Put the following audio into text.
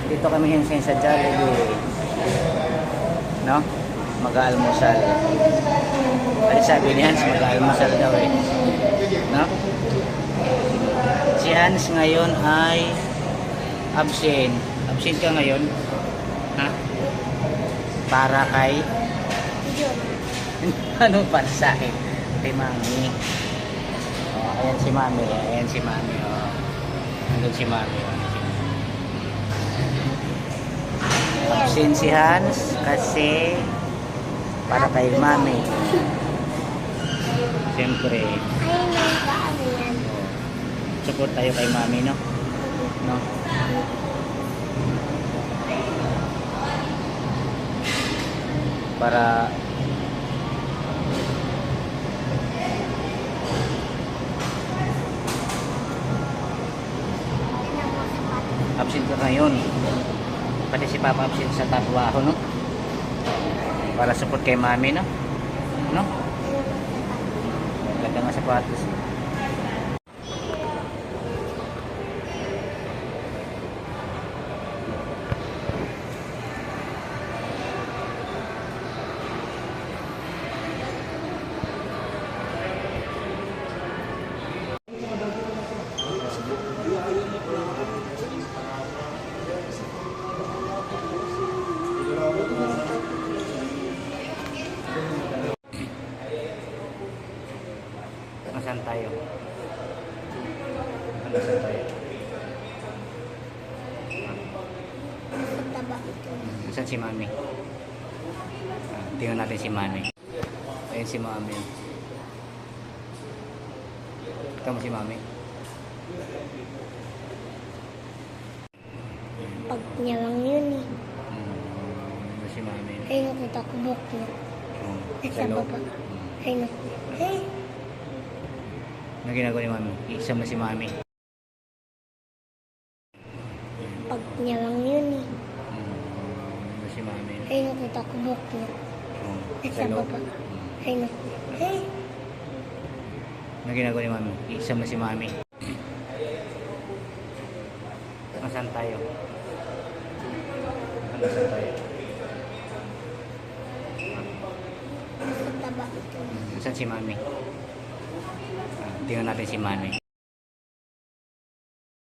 Dito kami hinsin sa Jollibee. No? Mag-aalmusal. Kasi sabi ni Hans, mag-aalmusal daw eh. No? Si Hans ngayon ay absent. Absent ka ngayon? Ha? Para kay? Ano para sa akin? Kay Mami. Oh, ayan si Mami. Ayan si Mami. Oh. Andun si Mami. Oh. Absent si Hans kasi para kay Mami. Siyempre. Support tayo kay Mami, no? No? Para absent ka ngayon. Pati si Papa absent sa trabaho, no? Para support kay Mami, no? No? Lagyan nga sapatos. Nasaan tayo? Nasaan tayo? Nasaan si Mami? Tingnan natin si Mami. Ayun si Mami. Ito mo si Mami. Pag niya lang yun eh. Ito si Mami. Ay, nakita ko buhok niya. Nasa baba. Ay, naku. Ay! Ano ginagawa ni Mami? Isa mo si Mami. Pag niya lang yun eh. Ito si Mami. Ay, nakita ko buhok niya. Nasa baba. Ay, naku. Ay! Ano ginagawa ni Mami? Isa mo si Mami. Nasaan tayo? Nasaan tayo? Nasa taba ito. Nasaan si Mami? Tingnan natin si Mami.